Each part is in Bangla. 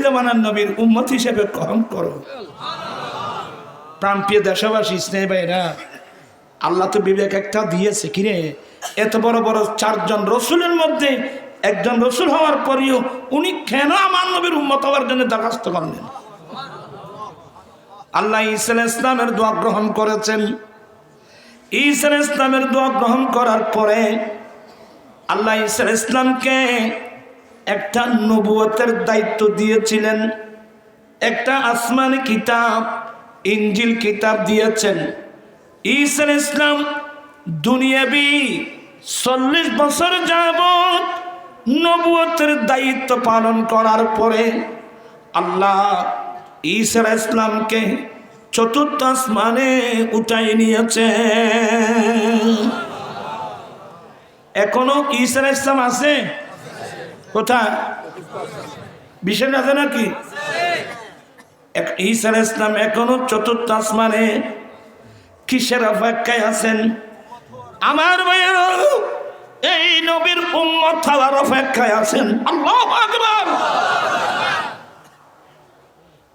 জামানার নবীর উম্মত হিসেবে গ্রহণ করো। প্রাণপ্রিয় দেশবাসী, স্নেহ ভাইরা, আল্লাহ তো বিবেক একটা দিয়েছে, কিরে এত বড় বড় 4 জন রসুলের মধ্যে একজন রসুল হওয়ার পরেও উনি কেন আমার নবীর উম্মত হওয়ার জন্য দরখাস্ত করলেন? আল্লাহ ঈসা আলাইহিস সালামের দোয়া গ্রহণ করেছেন। ঈসা আলাইহিস সালামের দোয়া গ্রহণ করার পরে আল্লাহ ঈসা আলাইহিস সালামকে একটা নবুয়তের দায়িত্ব দিয়েছিলেন, একটা আসমানি কিতাব ইনজিল কিতাব দিয়েছেন। ঈসা আলাইহিস সালাম দুনিয়াবি 40 বছর যাবত নবুয়তের দায়িত্ব পালন করার পরে আল্লাহ ঈসা আলাইহিস সালামকে 4র্থ আসমানে উঠাই নিয়েছে। এখনো ঈসা আলাইহিস সালাম আছে? কোথায়? বিশেষ আছে নাকি? ঈসা আলাইহিস সালাম এখনো 4র্থ আসমানে কিসের অপেক্ষায় আছেন? আমার ভাইয়েরা, এই নবীর উম্মত হওয়ার অপেক্ষায় আছেন। আল্লাহু আকবার।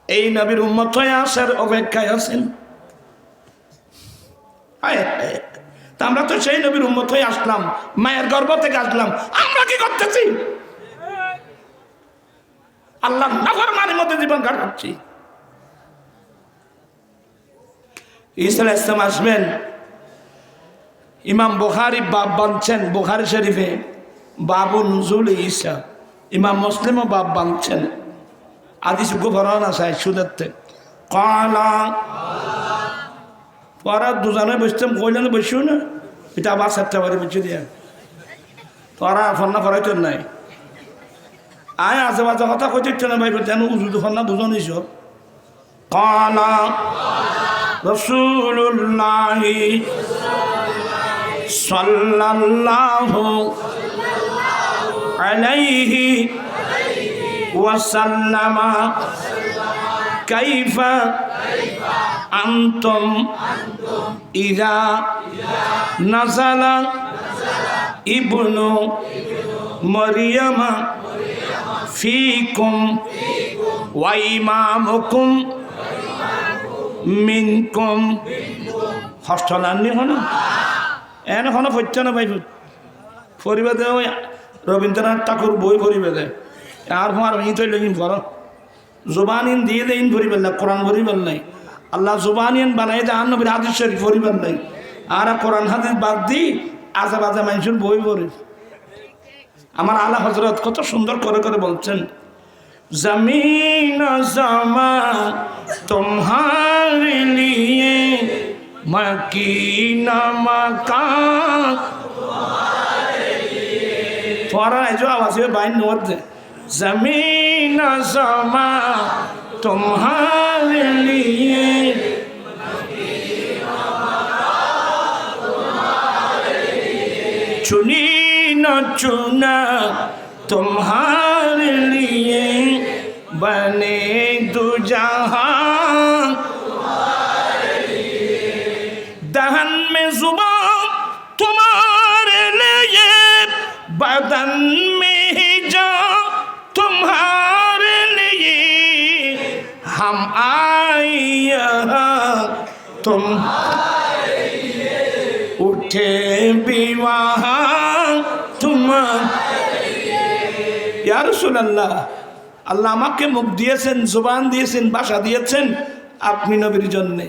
এই নবীর উম্মত হয়ে আসার অপেক্ষায় আছেন। তা আমরা তো সেই নবীর উম্মত হয়ে আসলাম, মায়ের গর্ভ থেকে আসলাম, আমরা কি করতেছি? আল্লাহ নাফরমানির মধ্যে জীবন কাটাচ্ছি। ঈসা আলাইহিস সালাম আসবেন। ইমাম বুখারী বাব বাঁধছেন বুখারী শরীফে, বাবু নুজুল ঈসা। ইমাম মুসলিমও বাব বাঁধছেন। হাদিস গুফরান আছে সুদতে কালা পরা দুজনে বসতাম, কইলেন বসিও না, এটা আবার 7টা বারে বসে দিয়া তোরা ফন্না ফরাইতে নাই। আয় আছে বাজা কথা কইতে না ভাই, তেন উজু ফন্না বুঝনিস। কালা রাসূলুল্লাহ সাল্লাল্লাহু আলাইহি ওয়াসাল্লামা কাইফা আনতুম ইযা নাযালা ইবনু মারইয়ামা ফীকুম ওয়া ইমামুকুম মিনকুম। হস্তলান্নি হন এখন হচ্ছে না ভাই, পরিবাদে ওই রবীন্দ্রনাথ ঠাকুর বই পরিবাদে আর আমার তৈল পড় জোবানিন দিয়ে দেন পরিবার না, কোরআন পরিবার নাই। আল্লাহ জোবানিয়ান বানাই দেয়, আর নবীর হাদিস শরীফ পরিবার নাই, আর কোরআন হাদিস বাদ দি আজা বাজা মানুষের বই পড়ে। আমার আলা হযরত কত সুন্দর করে করে বলছেন, জমিন জামা তোমারে লিয়ে মকিনা মাকান তোমারে লিয়ে। পড়া এই যে আওয়াজ হবে বাইন মধ্যে, জমিন জামা তোমারে লিয়ে चुनी न चुना तुम्हारे लिए बने दो जहां तुम्हारे लिए। दहन में जुबान तुम्हारे लिए, बदन में ही जान तुम्हारे लिए। हम आए यहाँ तुम्हारे लिए, उठे भी वहाँ तुम्हारे लिए। या রাসূলুল্লাহ, আল্লাহ আমাকে মুখ দিয়েছেন, জবান দিয়েছেন, ভাষা দিয়েছেন আপনি নবীর জন্যে,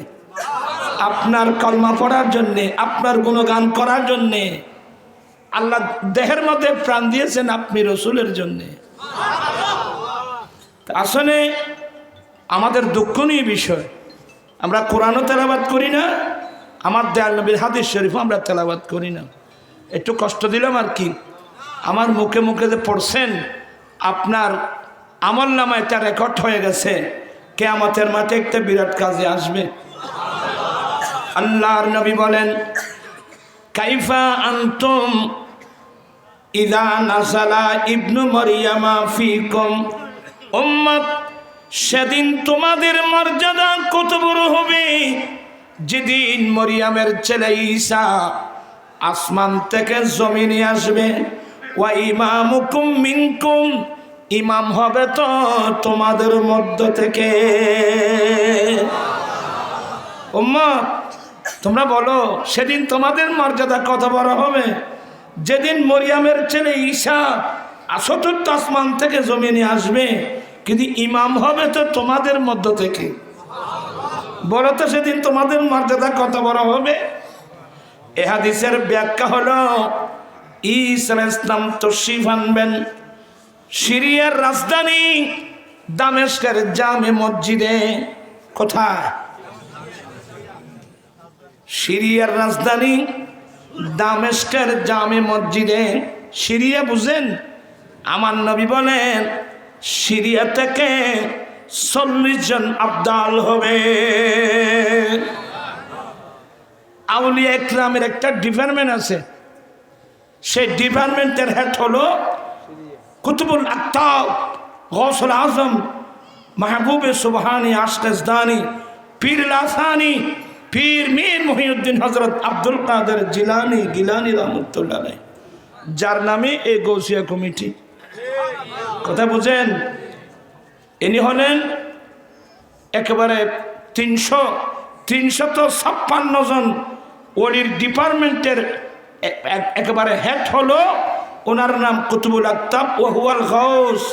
আপনার কলমা পড়ার জন্যে, আপনার গুণগান করার জন্যে। আল্লাহ দেহের মধ্যে প্রাণ দিয়েছেন আপনি রসুলের জন্যে। আসলে আমাদের দুঃখনীয় বিষয়, আমরা কোরআনও তেলাওয়াত করি না, আমার দয়াল নবীর হাদিস শরীফ আমরা তেলাওয়াত করি না। একটু কষ্ট দিলাম আর কি। আমার মুখে মুখে যে পড়ছেন, আপনার আমল নামায় তা রেকর্ড হয়ে গেছে, কিয়ামতের মাঠে একটা বিরাট কাজে আসবে। আল্লাহর নবী বলেন, কাইফা আনতুম ইযা নাযালা ইবনু মারইয়ামা ফীকুম। উম্মত, সেদিন তোমাদের মর্যাদা কত বড় হবে, যেদিন মরিয়ামের ছেলে ঈসা আসমান থেকে জমিনে আসবে। ওয়া ইমামুকুম মিনকুম, ইমাম হবে তো তোমাদের মধ্য থেকে। উম্মত তোমরা বলো সেদিন তোমাদের মর্যাদা কত বড় হবে, যেদিন মরিয়মের ছেলে ঈসা চতুর্থ আসমান থেকে জমিনে আসবে, কিন্তু ইমাম হবে তো তোমাদের মধ্য থেকে। বলো তো সেদিন তোমাদের মর্যাদা কত বড় হবে। এ হাদিসের ব্যাখ্যা হলো ঈসা আলাইহিস সালাম তশরীফ আনবেন সিরিয়ার রাজধানী দামেস্কের জামে মসজিদে। কোথায়? সিরিয়ার রাজধানী দামেস্কের জামে মসজিদে। সিরিয়া বুঝেন? আমার নবী বলেন সিরিয়া থেকে 40 জন আবদাল হবে। আউলিয়া ইকরামের একটা ডিপার্টমেন্ট আছে, সেই ডিপার্টমেন্টের হেড হলো কুতুবুল আকতাব গৌসুল আজম মাহবুবে সুবহানি আশকেজদানি পীর লাসানি পীর মীর মুহিউদ্দিন হযরত আব্দুল কাদের জিলানি গিলানি রহমাতুল্লাহ আলাইহি, যার নামে এই গৌসিয়া কমিটি। কথা বুঝেন? ইনি হলেন একেবারে 356 জন ওলির ডিপার্টমেন্টের একেবারে হেড হলো, ওনার নাম কুতুবুল আকতাব ওয়াহুয়াল গাউস,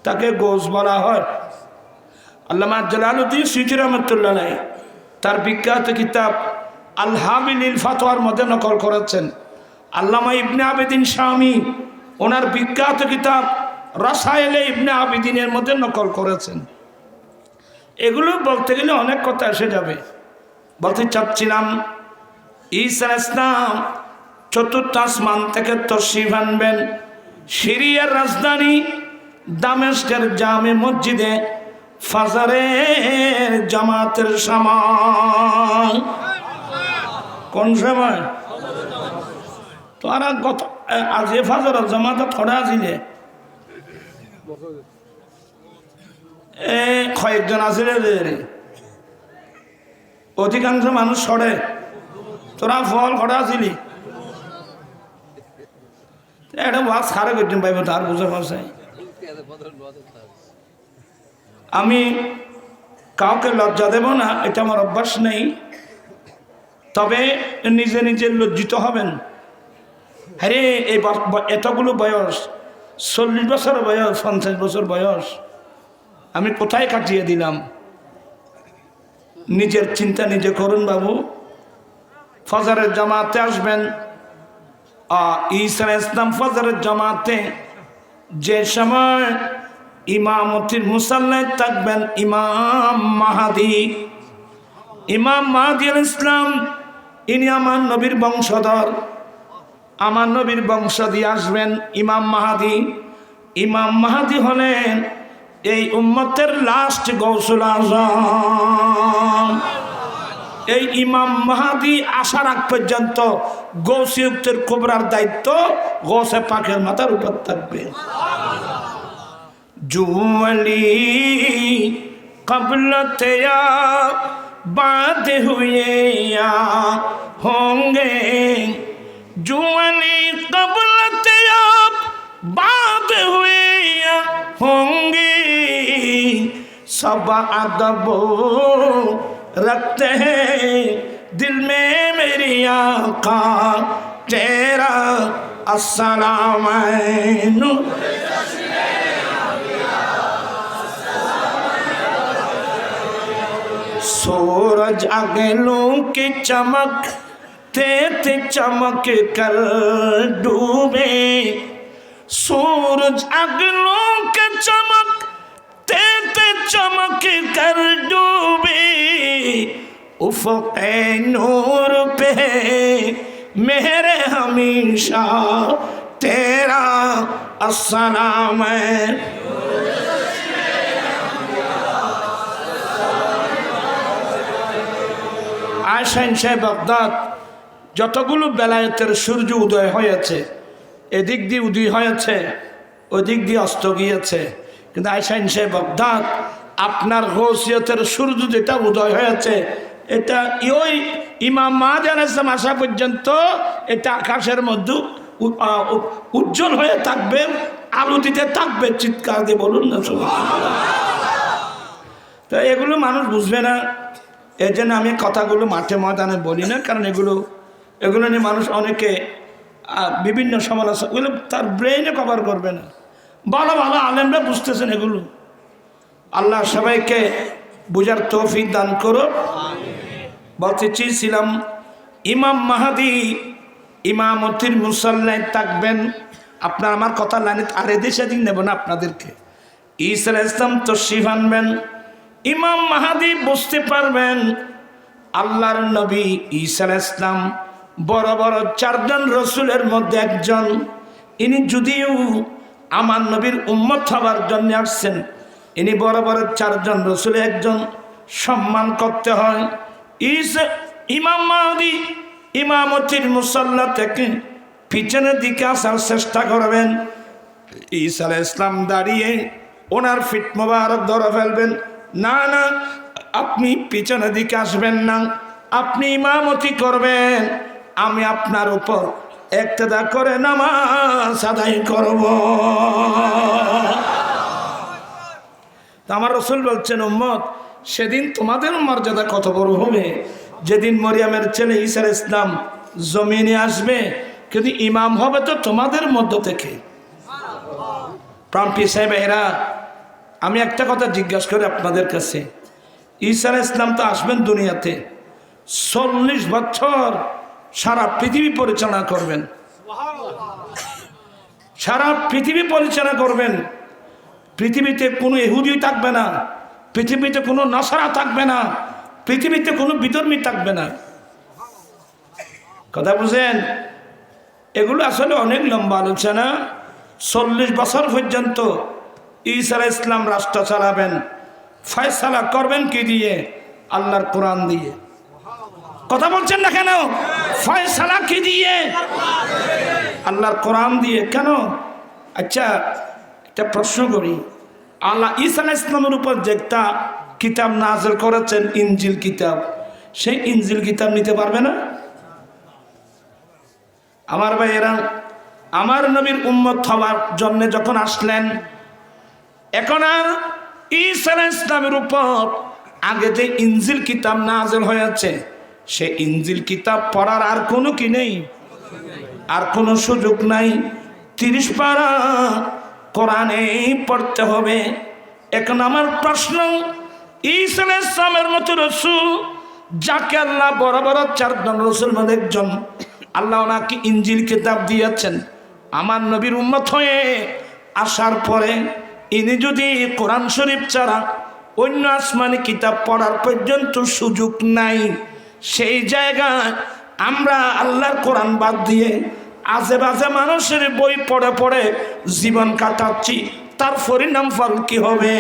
তাকে গৌস বলা হয়। আল্লামা জালালউদ্দিন সুয়ুতী রহমাতুল্লাহ আলাইহি তার বিখ্যাত কিতাব আল হাবিলিল ফাতোয়ার মধ্যে নকল করেছেন। আল্লামা ইবনে আবিদিন শামী ওনার বিখ্যাত কিতাব রাসায়েলে ইবনে আবিদিনের মধ্যে নকল করেছেন। এগুলো বলতে গেলে অনেক কথা এসে যাবে। বলতে চাচ্ছিলাম ঈসা আলাইহিস সালাম চতুর্থ আসমান থেকে তশরীফ আনবেন সিরিয়ার রাজধানী দামেস্কের জামে মসজিদে ফাজরের জামাতের সময়। কোন সময়? তো আর গত আজ এ ফাজরের জামাত থোড়া আসিলে কয়েকজন আসিলে, অধিকাংশ মানুষ সরে। তোরা ফল খড়া আসিলি একটা ওয়াজ খারাপ করতেন পাইব, তার বুঝে পারছে। আমি কাউকে লজ্জা দেব না, এটা আমার অভ্যাস নেই, তবে নিজে নিজে লজ্জিত হবেন। হ্যাঁ, এই এতগুলো বয়স, 40 বছর বয়স, 50 বছর বয়স আমি কোথায় কাটিয়ে দিলাম? নিজের চিন্তা নিজে করুন বাবু। ফজরের জামাতে আসবেন ঈসা আলাইহিস সালাম ফজরের জামাতে, যে সময় ইমামতির মুসাল্লায় থাকবেন ইমাম মাহাদি। ইমাম মাহাদি আলাইহিস সালাম ইনি আমার নবীর বংশধর, আমার নবীর বংশ দিয়ে আসবেন ইমাম মাহাদি। ইমাম মাহাদি হলেন এই উম্মতের লাস্ট গৌসুল আজম। এই ইমাম মাহাদি আসার আগ পর্যন্ত গৌসিয়তের কুবরার দায়িত্ব গৌসে পাকের মাথার উপর থাকবে। জুমলি কবলতে বাদ হুয়ে হোंगे, জুমলি কবলতে বাদ হুয়ে होंगे, सब अदब रखते हैं दिल में मेरी आका तेरा अस्सलाम। सूरज अगलों की चमक ते चमक कर डूबे, सूरज अगलों के चमक ते चमक कर डूबे, उफ़क़े नूर पे मेरे हमेशा तेरा अस्सलाम है। আয়েশা শাহ বাগদাদ যতগুলো বেলায়েতের সূর্য উদয় হয়েছে, এদিক দিয়ে উদয় হয়েছে, ওদিক দিয়ে অস্ত গিয়েছে, কিন্তু আয়েশা শাহ বাগদাদ আপনার গৌসিয়তের সূর্য যেটা উদয় হয়েছে, এটা ওই ইমাম মাহদী আলাইহিস সালাম আসা পর্যন্ত এটা আকাশের মধ্যে উজ্জ্বল হয়ে থাকবে, আলু দিতে থাকবে, চিৎকার দিয়ে বলুন না সুবহানাল্লাহ। তো এগুলো মানুষ বুঝবে না, এই জন্য আমি কথাগুলো মাঠে ময়দানে বলি না, কারণ এগুলো নিয়ে মানুষ অনেকে বিভিন্ন সমালোচনা, এগুলো তার ব্রেইনে কভার করবে না। ভালো ভালো আলেমরা বুঝতেছেন এগুলো। আল্লাহ সবাইকে বুঝার তৌফিক দান করো। বলতে চেয়েছিলাম ইমাম মাহাদি ইমামতির মুসল্লায় থাকবেন। আপনার আমার কথা লাইনে আর এদেশে দিন নেব না আপনাদেরকে। ঈসা আলাইহিস সালাম তশরীফ আনবেন, ইমাম মাহাদি বুঝতে পারবেন আল্লাহর নবী ঈসা আলাইহিস সালাম বড় বড় 4 জন রসুলের মধ্যে একজন। ইনি যদিও আমার নবীর উম্মত হবার জন্য আসছেন, ইনি বড় বড় 4 জন রসুলে একজন, সম্মান করতে হয়। ইমাম মাহাদি ইমামতির মুসাল্লা থেকে পিছনের দিকে আসার চেষ্টা করবেন। ঈসা আলাইহিস সালাম দাঁড়িয়ে ওনার ফিট মোবারক ধরে ফেলবেন। না না, আপনি পিছনের দিকে আসবেন না, আপনি ইমামতি করবেন, আমি আপনার উপর ইক্তেদা করে নামাজ আদায় করব। আমার রাসূল বলছেন, উম্মত সেদিন তোমাদের মর্যাদা কত বড় হবে, যেদিন মরিয়মের ছেলে ঈসা আলাইহিস সালাম জমিনে আসবে, কিন্তু ইমাম হবে তো তোমাদের মধ্য থেকে। প্রাণপ্রিয় সাহেবেরা, আমি একটা কথা জিজ্ঞাসা করি আপনাদের কাছে, ঈসা আলাইহিস সালাম তো আসবেন দুনিয়াতে, 40 বছর সারা পৃথিবী পরিচালনা করবেন, সারা পৃথিবী পরিচালনা করবেন। পৃথিবীতে কোনো ইহুদি থাকবে না, পৃথিবীতে কোনো নাসারা থাকবে না, পৃথিবীতে কোনো বিধর্মী থাকবে না। কথা বুঝেন? এগুলো আসলে অনেক লম্বা আলোচনা। 40 বছর পর্যন্ত ঈসা আলাইহিস সালাম রাষ্ট্র চালাবেন। ফয়সালা করবেন কি দিয়ে? আল্লাহর কোরআন দিয়ে। কথা বলছেন না কেন? ফয়সালা কি দিয়ে? আল্লাহর কোরআন দিয়ে। কেন? আচ্ছা একটা প্রশ্ন করি, আল্লাহ ঈসা আলাইহিস সালামের উপর যেটা কিতাব নাযিল করেছেন, ইনজিল কিতাব, সেই ইনজিল কিতাব নিতে পারবে না? আমার ভাইয়েরা, আমার নবীর উম্মত হওয়ার জন্য যখন আসলেন, এখন আর ঈসা আলাইহিস সালামের উপর আগে যে ইনজিল কিতাব নাযিল হয়েছে, সে ইনজিল কিতাব পড়ার আর কোনো কি নেই, আর কোনো সুযোগ নাই। 30 পারা কোরআনে পড়তে হবে। এখন আমার প্রশ্ন, ঈসা আলাইহিস সালামের মতো রাসূল, যাকে আল্লাহ বড় বড় 4 জন রাসূল মধ্যে একজন, আল্লাহ ওনাকে ইনজিল কিতাব দিয়েছেন, আমার নবীর উম্মত হয়ে আসার পরে ইনি যদি কোরআন শরীফ ছাড়া অন্য আসমানি কিতাব পড়ার পর্যন্ত সুযোগ নাই, সেই জায়গায় আমরা আল্লাহর কোরআন বাদ দিয়ে আজে বাজে মানুষের বই পড়ে পড়ে জীবন কাটাচ্ছি, তার পরিণাম ফল কি হবে?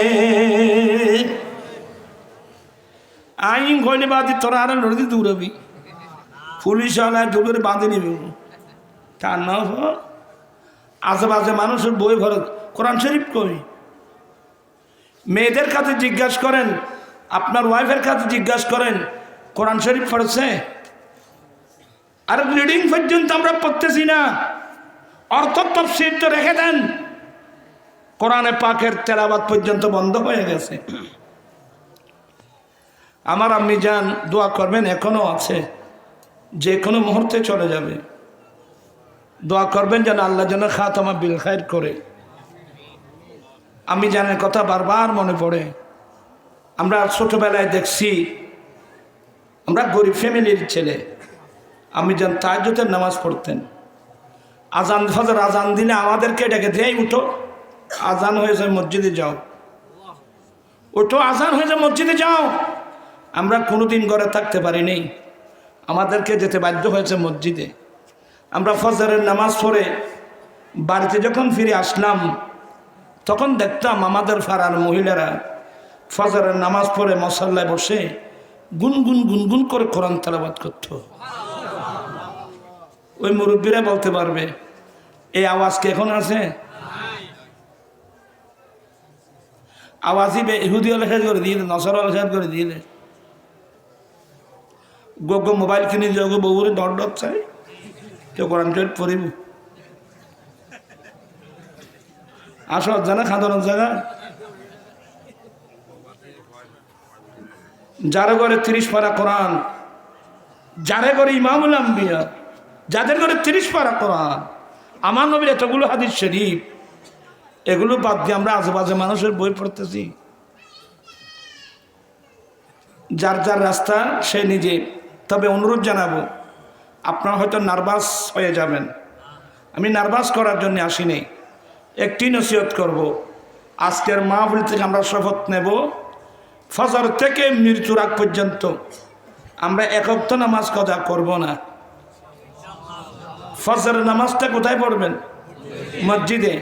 আইন গইলে বাদি তোরা আর নদী দৌড়াবি, পুলিশ আলায় ঢুকে বাঁধে নিবি, তার না আজে বাজে মানুষের বই ভরে কোরআন শরীফ কই। মেয়েদের কাছে জিজ্ঞাসা করেন, আপনার ওয়াইফের কাছে জিজ্ঞাসা করেন, কোরআন শরীফ পড়েছে? আর রিডিং পর্যন্ত আমরা পড়তেছি না, অর্থ তাফসীর তো রেখে দেন, কোরআনে পাকের তেলাওয়াত পর্যন্ত বন্ধ হয়ে গেছে। আমার আম্মি জান দোয়া করবেন, এখনো আছে, যে কোনো মুহূর্তে চলে যাবে। দোয়া করবেন যেন আল্লাহ যেন খাতামা বিল খায়র করে। আমি জানের কথা বারবার মনে পড়ে। আমরা ছোটবেলায় দেখছি, আমরা গরিব ফ্যামিলির ছেলে, আমি যেন তাহাজ্জুদের নামাজ পড়তেন, আজান ফজর আজান দিলে আমাদেরকে ডেকে দেয়, উঠো আজান হয়েছে মসজিদে যাও, ওঠো আজান হয়েছে মসজিদে যাও। আমরা কোনোদিন ঘরে থাকতে পারিনি, আমাদেরকে যেতে বাধ্য হয়েছে মসজিদে। আমরা ফজরের নামাজ পড়ে বাড়িতে যখন ফিরে আসলাম, তখন দেখতাম আমাদের পাড়ার মহিলারা ফজরের নামাজ পড়ে মুসল্লায় বসে গুনগুন গুনগুন করে কোরআন তেলাওয়াত করত। ওই মুরব্বীরা বলতে পারবে এই আওয়াজ কি এখন আছে? আওয়াজই ইহুদি লেখাজ করে দিলে, নসরা লেখাজ করে দিলে, গোগো মোবাইল কিনে যোগ বউরে ডর ডর চাই, কেউ কোরআন শরীফ পড়িব। আসো জানা খাদানোর জায়গা যারা ঘরে 30 পারা কোরআন, যারা ঘরে ইমামুল আম্বিয়া, যাদের ঘরে 30 পারা কোরআন, আমার নবীর এতগুলো হাদিস শরীফ, এগুলো বাদ দিয়ে আমরা আজেবাজে মানুষের বই পড়তেছি। যার যার রাস্তা সে নিজে। তবে অনুরোধ জানাবো, আপনারা হয়তো নার্ভাস হয়ে যাবেন, আমি নার্ভাস করার জন্য আসিনি। একটি নসিহত করব, আজকের মাহফিল থেকে আমরা শপথ নেব, ফজর থেকে মৃত্যুর আগ পর্যন্ত আমরা এক ওয়াক্ত নামাজ কাজা করব না। ফজরের নামাজটা কোথায় পড়বেন? মসজিদে।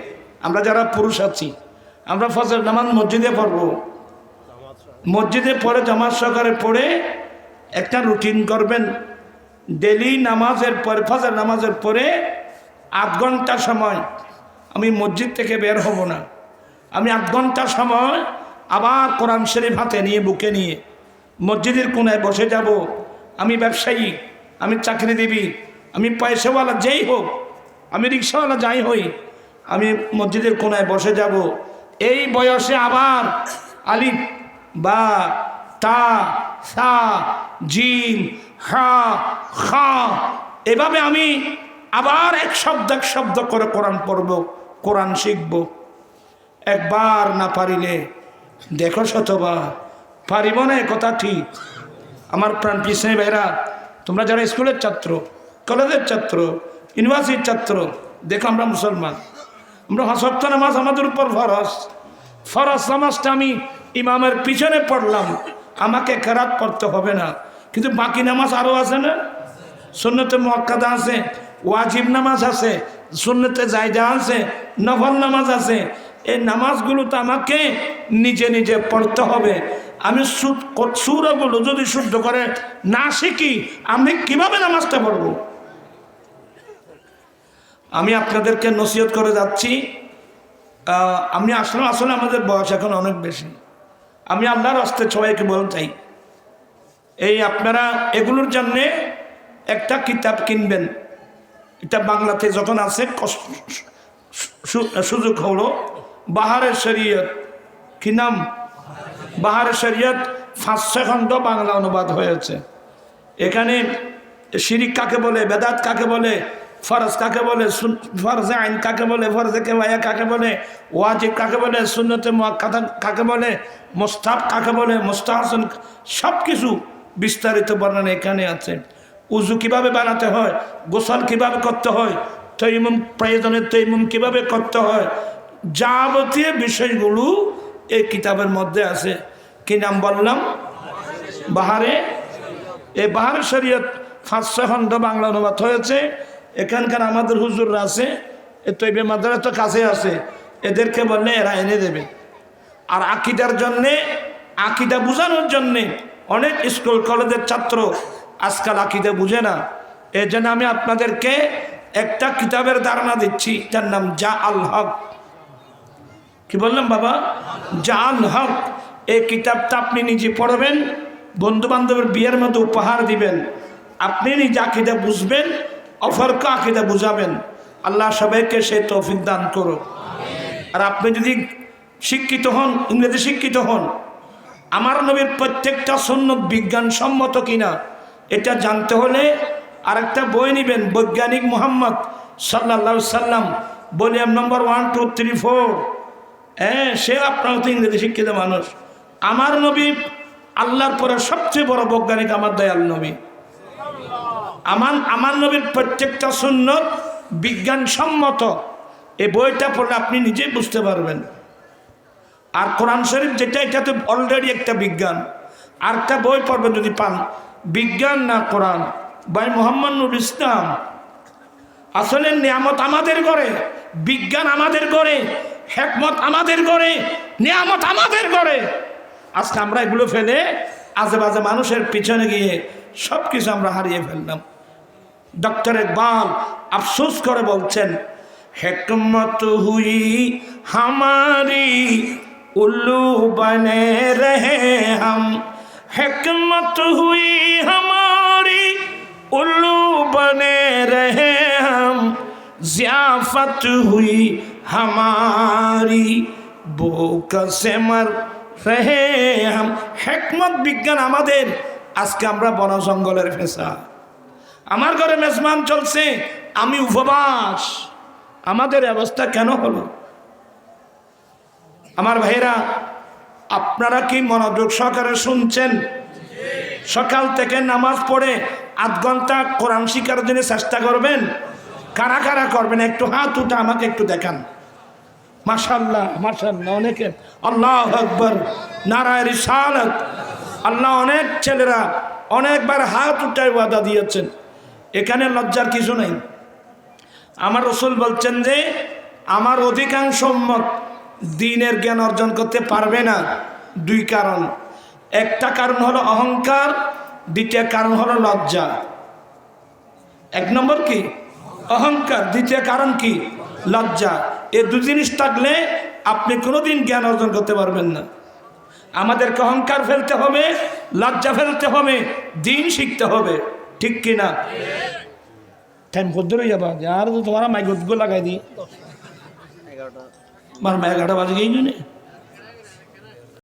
আমরা যারা পুরুষ আছি আমরা ফজর নামাজ মসজিদে পড়ব। মসজিদে পড়ে জামাত সহকারে পড়ে একটা রুটিন করবেন। ডেলি নামাজের পরে, ফজর নামাজের পরে 8 ঘন্টা সময় আমি মসজিদ থেকে বের হব না। আমি 8 ঘন্টা সময় আবার কোরআন শরীফ হাতে নিয়ে, বুকে নিয়ে মসজিদের কোনায় বসে যাব। আমি ব্যবসায়ী, আমি চাকরিজীবী, আমি পয়সাওয়ালা যেই হোক, আমি রিক্সাওয়ালা যাই হই, আমি মসজিদের কোনায় বসে যাব। এই বয়সে আবার আলিফ বা তা সা জিম হা খা এভাবে আমি আবার এক শব্দ করে কোরআন পড়ব, কোরআন শিখব। একবার না পারিলে দেখো শতবার। পারিব না কথা ঠিক। আমার প্রাণ পিছনে ভাইরা, তোমরা যারা স্কুলের ছাত্র, কলেজের ছাত্র, ইউনিভার্সিটির ছাত্র, দেখো আমরা মুসলমান, আমরা 5 ওয়াক্ত নামাজ আমাদের উপর ফরজ। ফরজ নামাজটা আমি ইমামের পিছনে পড়লাম, আমাকে কেরাত পড়তে হবে না। কিন্তু বাকি নামাজ আরও আছে না? সুন্নতে মুআক্কাদা আছে, ওয়াজিব নামাজ আছে, সুন্নতে জায়জা আছে, নফল নামাজ আছে। এই নামাজগুলো তো আমাকে নিজে নিজে পড়তে হবে। আমি সূরাগুলো যদি শুদ্ধ করে না শিখি, আমি কিভাবে নামাজটা পড়ব? আমি আপনাদেরকে নসিহত করে যাচ্ছি। আমি আসলে আমাদের বয়স এখন অনেক বেশি। আমি আল্লাহর রাস্তায় সবাইকে বলতে চাই, এই আপনারা এগুলোর জন্যে একটা কিতাব কিনবেন। এটা বাংলাতে যখন আছে সুযোগ হলো, বাহারের শরীয়ত। কি নাম? বাহারের শরীয়ত। 500 খণ্ড বাংলা অনুবাদ হয়েছে। এখানে শিরিক কাকে বলে, বেদাত কাকে বলে, ফরজ কাকে বলে, ফরজে আইন কাকে বলে, ফরজে কিফায়া কাকে বলে, ওয়াজিব কাকে বলে, সুন্নতে মুআক্কাদা কাকে বলে, মুস্তাহাব কাকে বলে, মুস্তাহসান, সব কিছু বিস্তারিত বর্ণনা এখানে আছে। উযু কিভাবে বানাতে হয়, গোসল কিভাবে করতে হয়, তায়াম্মুম প্রয়োজনে তায়াম্মুম কিভাবে করতে হয়, যাবতীয় বিষয়গুলো এই কিতাবের মধ্যে আছে। কি নাম বললাম? বাহারে। এই বাহারের শরীয়ত 500 খণ্ড বাংলা অনুবাদ হয়েছে। এখানকার আমাদের হুজুররা আছে, এ তৈবে মাদ্রাসা তো কাছে আছে, এদেরকে বললে এরা এনে দেবে। আর আকীদার জন্যে, আকীদা বোঝানোর জন্যে অনেক স্কুল কলেজের ছাত্র আজকাল আকীদা বুঝে না। এই জন্য আমি আপনাদেরকে একটা কিতাবের ধারণা দিচ্ছি, যার নাম জা আল হক। কি বললাম বাবা? জা আল হক। এই কিতাবটা আপনি নিজে পড়বেন, বন্ধু বান্ধবের বিয়ের মধ্যে উপহার দিবেন। আপনি নিজে আকীদা বুঝবেন, অপরকে আকীদা বুঝাবেন। আল্লাহ সবাইকে সে তৌফিক দান করো। আর আপনি যদি শিক্ষিত হন, ইংরেজি শিক্ষিত হন, আমার নবীর প্রত্যেকটা সুন্নত বিজ্ঞানসম্মত কিনা এটা জানতে হলে আরেকটা বই নেবেন, বৈজ্ঞানিক মুহাম্মদ সাল্লাল্লাহু সাল্লাম, ভলিউম নম্বর 1, 2, 3, 4। সে আপনার তো ইংরেজি শিক্ষিত মানুষ। আমার নবী আল্লাহর পরে সবচেয়ে বড় বৈজ্ঞানিক আমার দয়াল নবী। আমার নবীর প্রত্যেকটা সুন্নত বিজ্ঞানসম্মত। এই বইটা পড়লে আপনি নিজেই বুঝতে পারবেন। আর কোরআন শরীফ যেটা, এটা তো অলরেডি একটা বিজ্ঞান। আর একটা বই পড়বেন যদি পান, বিজ্ঞান না কোরআন, ভাই মোহাম্মদ নুর ইসলাম। আসলে নিয়ামত আমাদের ঘরে, বিজ্ঞান আমাদের ঘরে, হিকমত আমাদের ঘরে, নিয়ামত আমাদের ঘরে। আজকে আমরা এগুলো ফেলে আজেবাজে মানুষের পিছনে গিয়ে সব কিছু আমরা হারিয়ে ফেললাম। ডক্টর ইকবাল আফসোস করে বলছেন, হিকমত হুই হামারি উল্লু বনে রহে হাম, হিকমত হুই हमारी उल्लू बने रहे हम, ज़ियाफ़त हुई हमारी भूख से मर रहे हम। হিকমত বিজ্ঞান আমাদের। আজকে আমরা বন জঙ্গলের ফেসা, আমার ঘরে মেজবান চলছে, আমি উপবাস। আমাদের অবস্থা কেন হলো? আমার ভাইরা, আপনারা কি মনোযোগ সহকারে শুনছেন? সকাল থেকে নামাজ পড়ে আধ ঘন্টা কোরআন শিখার জন্য চেষ্টা করবেন। কারা কারা করবেন একটু হাত উঠে আমাকে একটু দেখান। মাশাআল্লাহ, মাশাআল্লাহ, অনেকে। আল্লাহু আকবার, নারায়ে রিসালাত। আল্লাহ, অনেক ছেলেরা অনেকবার হাত উঠায় ওয়াদা দিয়েছেন। এখানে লজ্জার কিছু নেই। আমার রাসূল বলছেন যে আমার অধিকাংশ উম্মত দ্বীনের জ্ঞান অর্জন করতে পারবে না। দুই কারণ। একটা কারণ হলো অহংকার, দ্বিতীয় কারণ হলো লজ্জা। এক নম্বর কি? অহংকার। দ্বিতীয় কারণ কি? লজ্জা। এই দুই জিনিস থাকলে আপনি কোনোদিন জ্ঞান অর্জন করতে পারবেন না। আমাদেরকে অহংকার ফেলতে হবে, লজ্জা ফেলতে হবে, দ্বীন শিখতে হবে। ঠিক কিনা? টাইম কত হয়ে যাবা? আর তো তোমার মাইক লাগাই দিই। 11টা বাজে গিয়ে